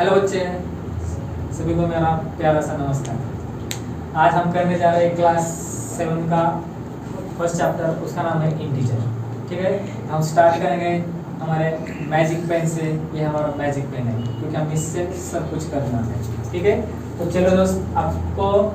Hello बच्चे, सभी को मेरा प्यारा सा नमस्कार। आज हम करने जा रहे हैं क्लास 7 का फर्स्ट चैप्टर, उसका नाम है इंटीजर। ठीक है, हम स्टार्ट करेंगे हमारे मैजिक पेन से। ये हमारा मैजिक पेन है क्योंकि हम इससे सब कुछ करना है। ठीक है, तो चलो दोस्त, आपको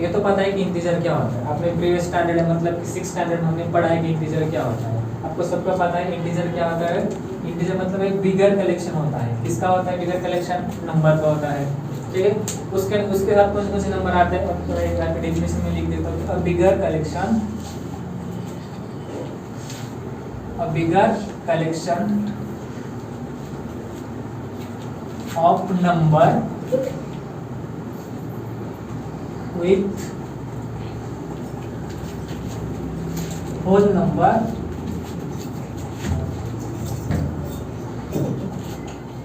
ये तो पता है कि इंटीजर क्या होता है। आपने प्रीवियस स्टैंडर्ड है मतलब कि 6th स्टैंडर्ड में हमने पढ़ा है कि इंटीजर क्या होता है। आपको सबको पता है इंटीजर क्या होता है। इंटीजर मतलब एक बिगर कलेक्शन होता है। किसका होता है बिगर कलेक्शन? नंबर का होता है। ठीक है, उसके साथ कौन कौन से नंबर आते हैं और यहाँ पे डेफिनेशन में लिख देता हूँ। Bigger collection, bigger collection of number with whole number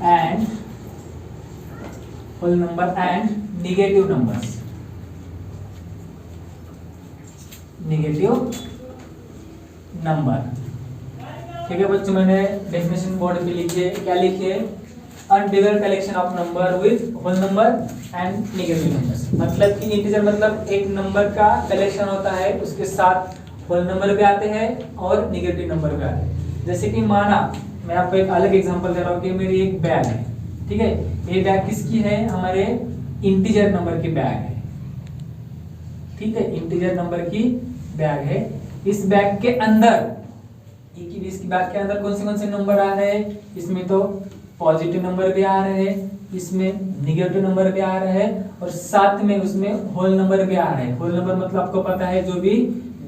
and negative numbers। ठीक है बच्चों, मैंने डेफिनेशन बोर्ड पे लिखिए। क्या लिखिए? An bigger collection of number with whole number and negative numbers. मतलब कि इंटीजर मतलब एक नंबर का कलेक्शन होता है, उसके साथ होल नंबर भी आते हैं और नेगेटिव नंबर भी आते हैं। जैसे कि माना मैं आपको एक अलग एग्जांपल दे रहा हूँ कि मेरी एक बैग है। ठीक है, ये बैग किसकी है? हमारे इंटीजर नंबर की बैग है। ठीक है, इंटीजर नंबर की बैग है। इस बैग के अंदर इसकी बैग के अंदर कौन से नंबर आ रहे हैं? इसमें तो पॉजिटिव नंबर भी आ रहे हैं, इसमें नेगेटिव नंबर भी आ रहे हैं और साथ में उसमें होल नंबर भी आ रहे हैं। होल नंबर मतलब आपको पता है जो भी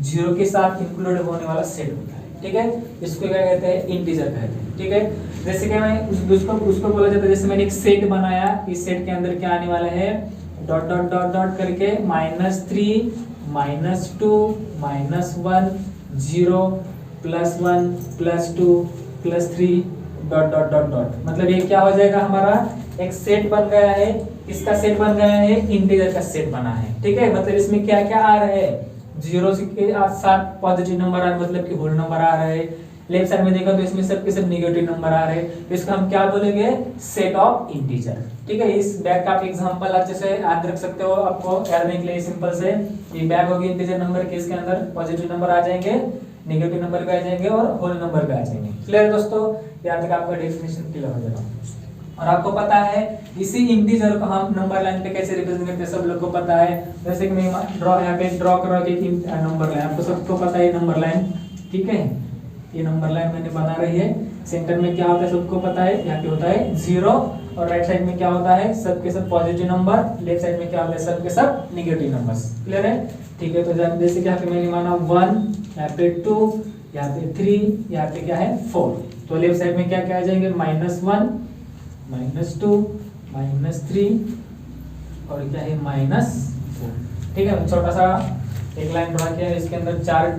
जीरो के साथ इंक्लूड होने वाला सेट होता है। ठीक है, इसको क्या कहते हैं? इंटीजर कहते हैं। ठीक है, जैसे कि मैं उसको बोला जाता है, जैसे मैंने एक सेट बनाया, इस सेट के अंदर क्या आने वाला है? डॉट डॉट डॉट डॉट करके -3 -2 -1 0 +1 +2 +3 डॉट डॉट डॉट डॉट। मतलब ये क्या हो जाएगा? हमारा एक सेट बन गया है। किसका सेट बन गया है? इंटीजर का सेट बना है। ठीक है, मतलब इसमें क्या क्या आ रहे हैं? 0 के साथ पॉजिटिव नंबर आ रहे, मतलब कि होल नंबर आ रहे हैं। लेफ्ट साइड में देखा तो इसमें सब के सब नेगेटिव नंबर आ रहे हैं। तो इसको हम क्या बोलेंगे? Set of integer. ठीक है, इस बैग का आप एग्जांपल अच्छे से याद रख सकते हो। आपको याद रखने के लिए सिंपल से ये बैग होगी इंटीजर नंबर के, इसके अंदर पॉजिटिव नंबर आ जाएंगे, नेगेटिव नंबर भी आ जाएंगे और होल नंबर भी आ जाएंगे। क्लियर दोस्तों? यहाँ तक आपका डेफिनेशन क्लियर हो जाएगा। और आपको पता है इसी इंटीजर को हम नंबर लाइन पे कैसे रिप्रेजेंट करते हैं, सब लोग को पता है। जैसे कि मैं यहाँ पे ड्रॉ कर रहा हूँ एक नंबर लाइन, आपको सबको पता है नंबर लाइन। ठीक है, ये नंबर लाइन मैंने बना रही है। सेंटर में क्या होता है सबको पता है, यहाँ पे होता है 0 और राइट साइड में क्या होता है? सबके सब पॉजिटिव नंबर। लेफ्ट साइड में क्या होता है? सबके सब नेगेटिव नंबर्स। क्लियर है? ठीक है, तो जैसे कि यहाँ पे मैंने माना 1, यहाँ पे 2, यहाँ पे 3, यहाँ पे क्या है? 4। तो लेफ्ट साइड में क्या क्या आ जाएंगे? -1 -2 -3 और क्या है? -4। ठीक है, छोटा सा एक लाइन ड्रा किया है, इसके अंदर 4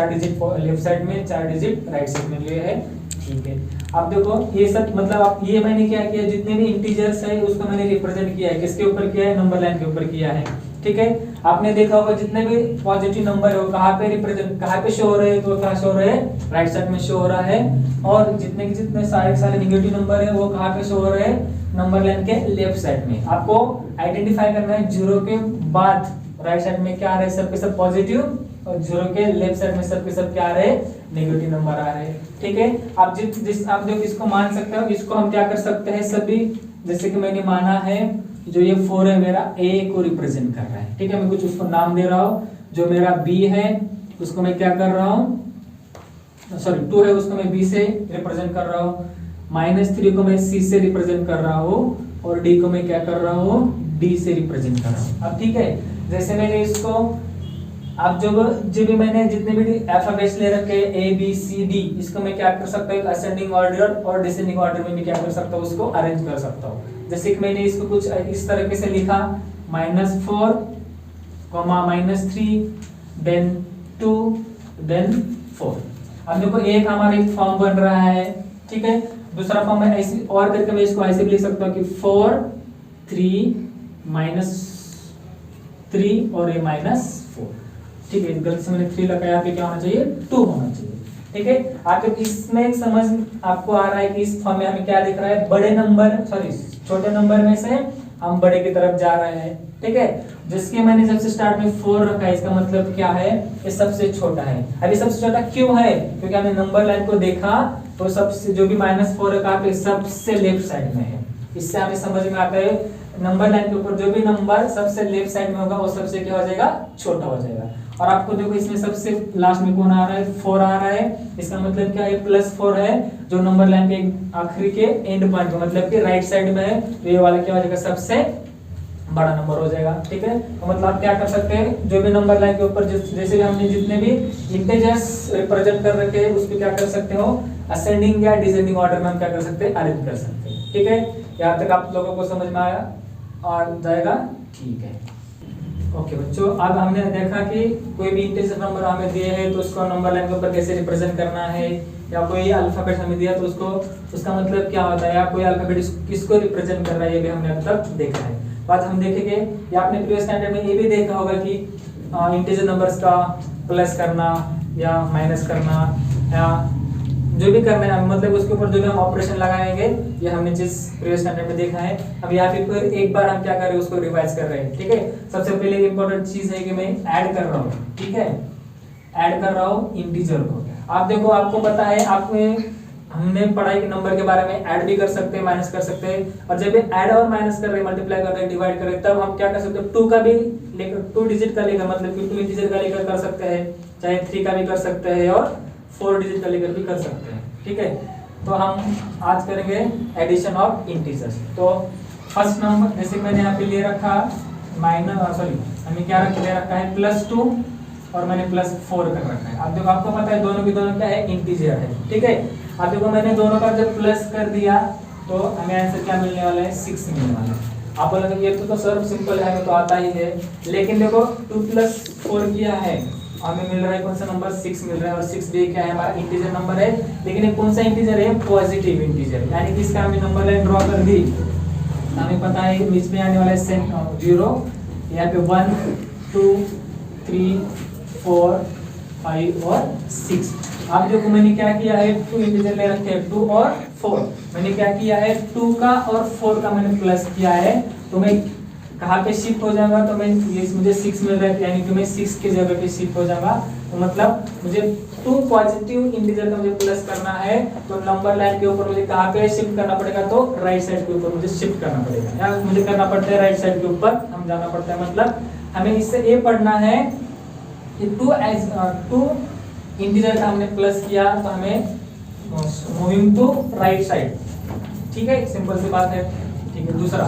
डिजिट लेफ्ट साइड में, 4 डिजिट राइट साइड में लिए है। ठीक है, अब देखो ये सब मतलब आप ये मैंने क्या किया, जितने भी इंटीजर्स है उसको मैंने रिप्रेजेंट किया है। किसके ऊपर किया है? नंबर लाइन के ऊपर किया है। ठीक है, आपने देखा होगा जितने भी पॉजिटिव नंबर है वो कहाँ पे रिप्रेजेंट, कहाँ पे शो हो रहे हैं? तो कहाँ शो हो रहे हैं? राइट साइड में शो हो रहा है। और जितने सारे नेगेटिव नंबर है वो कहाँ पे शो हो रहे हैं? नंबर लाइन के लेफ्ट साइड में। आपको आइडेंटिफाई करना है 0 के बाद राइट साइड में क्या आ रहे हैं? सबके सब पॉजिटिव और 0 के लेफ्ट साइड में सबके सब क्या आ रहे हैं? नेगेटिव नंबर आ रहे हैं। ठीक है, आप आप जो इसको मान सकते हो, इसको हम क्या कर सकते हैं सभी, जैसे कि मैंने माना है जो ये 4 है मेरा A को रिप्रेजेंट कर रहा है। ठीक है, मैं कुछ उसको नाम दे रहा हूँ। जो मेरा B है उसको मैं क्या कर रहा हूँ, सॉरी 2 है उसको मैं B से रिप्रेजेंट कर रहा हूँ। -3 को मैं C से रिप्रेजेंट कर रहा हूँ और D को मैं क्या कर रहा हूँ? D से रिप्रेजेंट कर रहा हूँ। अब ठीक है, जैसे मैंने इसको अब जो भी मैंने जितने भी अल्फाबेट्स ले रखे A B C D, इसको मैं क्या कर सकता हूँ? असेंडिंग ऑर्डर और डिसेंडिंग ऑर्डर में भी क्या कर सकता हूँ? उसको अरेंज कर सकता हूँ। जैसे कि मैंने इसको कुछ इस तरीके से लिखा, -4, -3, then 2, then 4। अब देखो एक हमारा एक फॉर्म बन रहा है। ठीक है, दूसरा फॉर्म मैं ऐसे और करके मैं इसको ऐसे भी लिख सकता हूँ कि 4 3 -3 और ये -4। ठीक है, गलती से मैंने 3 लगाया, यहाँ पे क्या होना चाहिए? 2 होना चाहिए। ठीक है। आपको इसमें एक समझ आपको आ रहा है कि इस फॉर्म में हमें क्या दिख रहा है, बड़े नंबर छोटे नंबर में से हम बड़े की तरफ जा रहे हैं, ठीक है। जिसके मैंने सबसे स्टार्ट में 4 रखा है, इसका मतलब क्या है, ये सबसे छोटा है। अभी सबसे छोटा क्यों है, क्योंकि हमने नंबर लाइन को देखा तो सबसे जो भी -4 है कहाँ पे, सबसे लेफ्ट साइड में है। इससे हमें समझ में आता है नंबर लाइन के ऊपर जो भी नंबर सबसे लेफ्ट साइड में होगा वो सबसे क्या हो जाएगा, छोटा हो जाएगा। और आपको देखो इसमें सबसे लास्ट में कौन आ रहा है, 4 आ रहा है। इसका मतलब क्या है, +4 है जो नंबर लाइन के आखिरी के एंड पॉइंट मतलब कि राइट साइड में है, तो ये वाला क्या हो जाएगा, सबसे बड़ा नंबर हो जाएगा, ठीक है। तो मतलब आप क्या कर सकते हैं, जो भी नंबर लाइन के ऊपर जैसे भी हमने जितने भी इंटीजर्स रिप्रेजेंट कर रखे हैं उस पे क्या कर सकते हो, असेंडिंग या डिसेंडिंग ऑर्डर में हम क्या कर सकते हैं, अरेंज कर सकते हैं, ठीक है। यहाँ तक आप लोगों को समझ में आया आ जाएगा, ठीक है। ओके बच्चों, अब हमने देखा कि कोई भी इंटीजर नंबर हमें दिए हैं तो उसको नंबर लाइन के ऊपर कैसे रिप्रेजेंट करना है, या कोई अल्फाबेट हमें दिया तो उसको उसका मतलब क्या होता है, या कोई अल्फाबेट किसको रिप्रेजेंट कर रहा है, ये भी हमने अब तक देखा है। बात हम देखेंगे, या आपने प्रीवियस स्टैंडर्ड में ये भी देखा होगा कि इंटीजर नंबर्स का प्लस करना या माइनस करना या जो भी करना है, मतलब उसके ऊपर जो भी हम ऑपरेशन लगाएंगे, ये हमने जिस प्रीवियस स्टैंडर्ड में देखा है। अब यहाँ पे फिर एक बार हम क्या कर रहे हैं, उसको रिवाइज कर रहे हैं, ठीक है। सबसे पहले इंपॉर्टेंट चीज है कि मैं ऐड कर रहा हूँ, ठीक है, ऐड कर रहा हूँ इंटीजर को। आप देखो, आपको पता है, हमने पढ़ाई के नंबर के बारे में, ऐड भी कर सकते हैं, माइनस कर सकते हैं। और जब भी ऐड और माइनस कर रहे हैं, मल्टीप्लाई कर रहे हैं, डिवाइड कर रहे हैं, तब हम क्या कर सकते हैं, 2 का भी लेकर, 2 डिजिट का लेकर, मतलब कि 2 इंटीजर का लेकर कर सकते हैं, चाहे 3 का भी कर सकते हैं और 4 डिजिट का लेकर भी कर सकते हैं, ठीक है। तो हम आज करेंगे एडिशन ऑफ इंटीजर्स। तो फर्स्ट नंबर जैसे मैंने यहाँ पे ले रखा हमने क्या ले रखा है, +2 और मैंने +4 कर रखा है। अब देखो, आपको पता है दोनों की दोनों क्या है, इंटीजर है, ठीक है। अब देखो, मैंने दोनों का जब प्लस कर दिया तो हमें आंसर क्या मिलने वाला है, 6 मिलने वाला है। आप बोलोगे ये तो सर सिंपल है, हमें तो आता ही है, लेकिन देखो 2 + 4 किया है, हमें मिल रहा है कौन सा नंबर, 6 मिल रहा है। और 6 भी क्या है, हमारा इंटीजर नंबर है, लेकिन ये कौन सा इंटीजर है, पॉजिटिव इंटीजर, यानी कि इसका हमने नंबर लाइन ड्रॉ कर दी, हमें पता है बीच में आने वाला है 0, यहाँ पे 1 2 3 4 5 और 6। अब देखो मैंने क्या किया है, 2 इंटीजर ले रखे हैं, 2 और 4। मैंने क्या किया है, 2 का और 4 का मैंने प्लस किया है, तो मैं कहाँ पे शिफ्ट हो जाऊंगा, तो मैं ये मुझे 6 मिल रहा है, यानी कि मैं 6 की जगह पे शिफ्ट हो जाऊंगा। तो मतलब मुझे 2 पॉजिटिव इंटीजर का मुझे प्लस करना है, तो नंबर लाइन के ऊपर मुझे कहाँ पे शिफ्ट करना पड़ेगा, तो राइट साइड के ऊपर मुझे शिफ्ट करना पड़ेगा, या मुझे करना पड़ता है राइट साइड के ऊपर हम जाना पड़ता है। मतलब हमें इससे ये पढ़ना है कि 2 इंटीजर का हमने प्लस किया, तो हमें मूविंग टू राइट साइड, ठीक है, सिंपल सी बात है, ठीक है। दूसरा,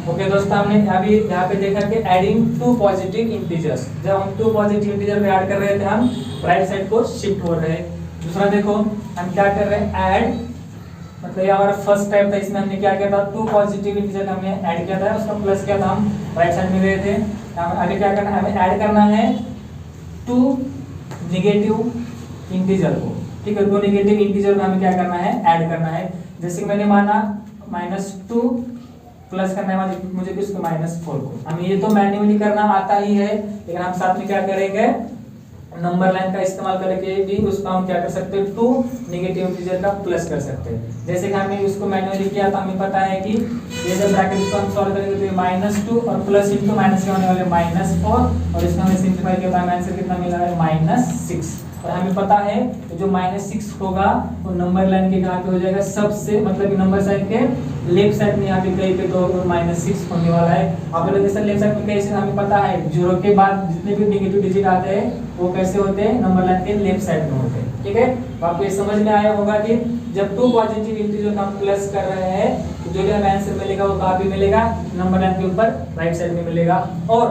ओके दोस्तों, हमने अभी यहाँ पे देखा कि एडिंग 2 पॉजिटिव इंटीजर्स, जब हम 2 पॉजिटिव इंटीजर में ऐड कर रहे थे, हम राइट साइड को शिफ्ट हो रहे हैं। दूसरा देखो, हम क्या कर रहे हैं, ऐड, मतलब ये हमारा फर्स्ट टाइप था, इसमें हमने क्या किया था, 2 पॉजिटिव इंटीजर हमने ऐड किया था, उसका प्लस किया था, हम राइट साइड में गए थे। अभी क्या करना है, हमें ऐड करना है 2 नेगेटिव इंटीजर को, ठीक है। 2 नेगेटिव इंटीजर को हमें क्या करना है, ऐड करना है। जैसे कि मैंने माना -2 प्लस करना है मुझे किसको, -4 को। हमें ये तो मैन्युअली करना आता ही है, लेकिन हम साथ में क्या करेंगे, नंबर लाइन का इस्तेमाल करके भी उसका हम क्या कर सकते हैं, 2 नेगेटिव इंटीजर का प्लस कर सकते हैं। जैसे कि हमने उसको मैन्युअली किया, तो हमें पता है कि ये जब ब्रैकेट को हम सॉल्व करेंगे तो ये -2 और प्लस इंटू माइनस के होने वाले -4, और इसमें हमें सिंप्लीफाई किया तो हमें आंसर कितना मिला है, -6। और हमें पता है कि जो -6 होगा वो नंबर लाइन के कहाँ पे हो जाएगा, सबसे, मतलब कि नंबर साइड के लेफ्ट साइड में यहाँ पे कहीं पे तो -6 होने वाला है। आप लोग जैसे लेफ्ट साइड में कैसे, हमें पता है 0 के बाद जितने भी नेगेटिव डिजिट आते हैं वो कैसे होते हैं, नंबर लाइन के लेफ्ट साइड में होते हैं, ठीक है। तो आपको ये समझ में आया होगा कि जब 2 पॉजिटिव इंटीजर का हम प्लस कर रहे हैं तो जो भी हमें आंसर मिलेगा वो कहाँ पे मिलेगा, नंबर लाइन के ऊपर राइट साइड में मिलेगा। और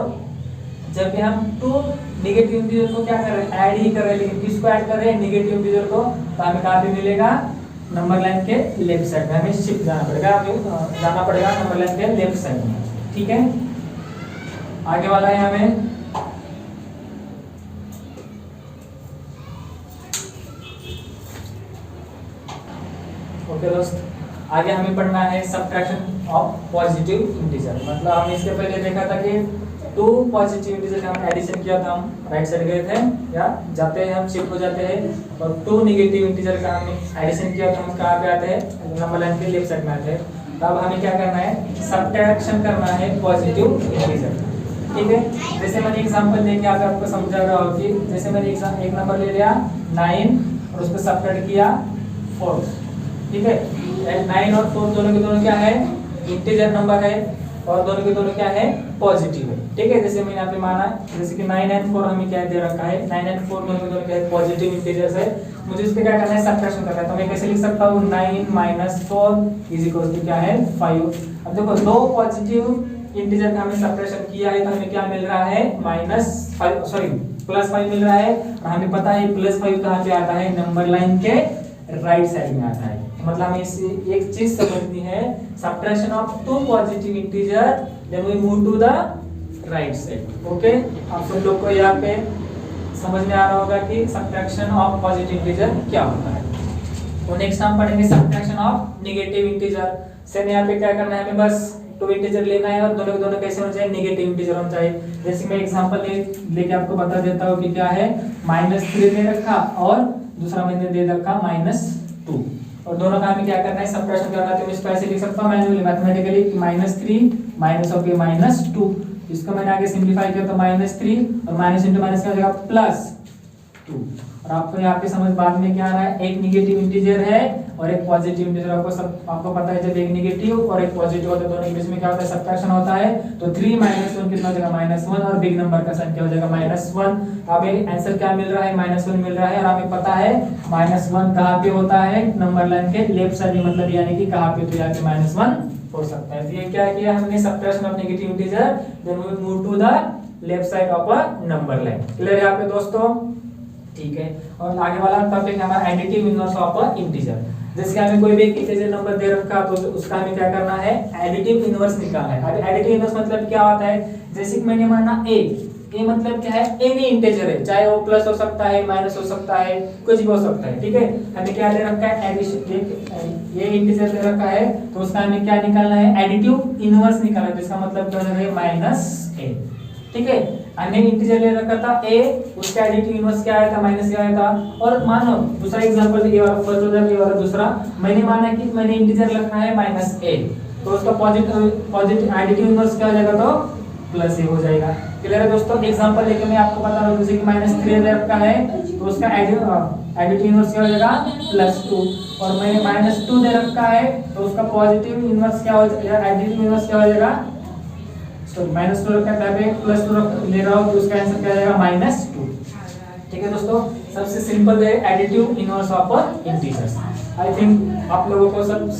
जब भी हम 2 नेगेटिव इंटीजर को क्या कर रहे हैं, ऐड ही कर रहे हैं, लेकिन किसको ऐड कर रहे हैं, नेगेटिव इंटीजर को, तो हमें कहाँ पे मिलेगा, नंबर लाइन के लेफ्ट साइड में हमें शिफ्ट जाना पड़ेगा, नंबर लाइन के लेफ्ट साइड में, ठीक है। आगे वाला है हमें ओके दोस्त, आगे हमें पढ़ना है सब्ट्रैक्शन ऑफ पॉजिटिव इंटीजर। मतलब हमने इसके पहले देखा था कि टू पॉजिटिव इंटीजर का हम एडिशन किया था, हम राइट साइड गए थे या जाते हैं, हम शिफ्ट हो जाते हैं, और टू नेगेटिव इंटीजर का हमने एडिशन किया तो हम कहाँ पे आते हैं, नंबर लाइन के लेफ्ट साइड में आते हैं। अब हमें क्या करना है, सब्ट्रैक्शन करना है पॉजिटिव इंटीजर, ठीक है। जैसे मैंने एग्जांपल देके आपको समझा रहा हूँ कि जैसे मैंने एक नंबर ले लिया 9 और उस पर सब्ट्रैक्ट किया 4, ठीक है। 9 और 4 दोनों के दोनों क्या है, इंटीजर नंबर है, और दोनों के दोनों क्या है, पॉजिटिव है, ठीक है। जैसे मैंने यहाँ पे माना, जैसे कि 9 एंड 4 हमें क्या दे रखा है, 9 एंड 4 दोनों के दोनों क्या है, पॉजिटिव इंटीजर्स है। मुझे इस पे क्या करना है, सब्ट्रैक्शन करना है, तो मैं कैसे लिख सकता हूँ, 9 - 4 इज इक्वल टू क्या है, 5। अब देखो दो पॉजिटिव इंटीजर का हमने सब्ट्रैक्शन किया है तो हमें क्या मिल रहा है, +5 मिल रहा है, और हमें पता है +5 कहाँ पे आता है, नंबर लाइन के राइट साइड में आता है। मतलब हमें इससे एक चीज समझनी है, subtraction of two positive integer then we move to the right side. Okay, आप सब लोग को यहाँ पे समझ में आ रहा होगा कि सब्ट्रैक्शन ऑफ पॉजिटिव इंटीजर क्या होता है। तो नेक्स्ट हम पढ़ेंगे subtraction of negative integer. Same यहाँ पे क्या करना है, हमें बस टू इंटीजर लेना है और दोनों के दोनों कैसे होने चाहिए, नेगेटिव इंटीजर होना चाहिए। जैसे मैं एग्जांपल लेके आपको बता देता हूँ कि क्या है, -3 दे रखा और दूसरा मैंने दे रखा -2, और दोनों का हमें क्या करना है, सब्ट्रैक्शन करना है। तो इसको ऐसे लिख सकता हूं मैन्युअली मैथमेटिकली कि -3 माइनस ऑफ -2, इसको मैंने आगे सिंपलीफाई किया तो -3 और माइनस इंटू माइनस क्या हो जाएगा, +2। और आपको यहाँ पे समझ बाद में क्या आ रहा है, एक नेगेटिव इंटीजर है और एक पॉजिटिव इंटीजर। आपको पता है जब एक नेगेटिव और एक पॉजिटिव होता है दोनों के बीच में क्या होता है, सब्ट्रैक्शन होता है। तो 3 - 1 कितना हो जाएगा, -1, और बिग नंबर का साइन क्या हो जाएगा, -1। हमें आंसर क्या मिल रहा है, -1 मिल रहा है, और हमें पता है -1 कहाँ पे होता है, नंबर लाइन के लेफ्ट साइड में, मतलब यानी कि कहाँ पे, तो यहाँ पे -1 हो सकता है। तो ये क्या किया हमने, subtraction of negative integer then we move to the left side of a number line. Clear है यहाँ पे दोस्तों, ठीक है। और आगे वाला टॉपिक हमारा additive inverse of a integer. जैसे हमें कोई भी एक इंटीजर नंबर दे रखा तो उसका हमें क्या करना है, एडिटिव इनवर्स निकालना है। अब एडिटिव इनवर्स मतलब क्या होता है, जैसे कि मैंने माना ए मतलब क्या है, एनी इंटीजर है, चाहे वो प्लस हो सकता है, माइनस हो सकता है, कुछ भी हो सकता है, ठीक है। हमें क्या दे रखा है, एडिशन, ये इंटीजर दे रखा है तो उसका हमें क्या निकालना है, एडिटिव इनवर्स निकालना है। तो इसका मतलब क्या है, -a, ठीक है। हमने इंटीजर ले रखा था a, उसका एडिटिव इनवर्स क्या आया था, माइनस क्या आया था। और मानो दूसरा एग्जांपल, ये वाला फर्स्ट हो जाएगा, ये वाला दूसरा, मैंने माना कि मैंने इंटीजर रखा है -a, तो उसका पॉजिटिव एडिटिव इनवर्स क्या हो जाएगा, तो +a हो जाएगा। क्लियर है दोस्तों। एग्जांपल लेके मैं आपको बता रहा हूं, जैसे कि -3 दे रखा है तो उसका एडिटिव इनवर्स क्या हो जाएगा, +2, और मैंने -2 दे रखा है तो उसका पॉजिटिव इनवर्स क्या हो जाएगा, एडिटिव इनवर्स क्या हो जाएगा, -2 रखा है, +2 ले रहा हूं तो उसका आंसर क्या आ जाएगा, -2। ठीक है दोस्तों, सबसे सिंपल है additive inverse of integers. I think आप लोगों को सब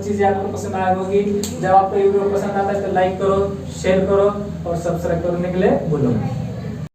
चीजें आपको पसंद आई होगी। जब आपको ये वीडियो पसंद आता है तो लाइक करो, शेयर करो और सब्सक्राइब करने के लिए बोलो।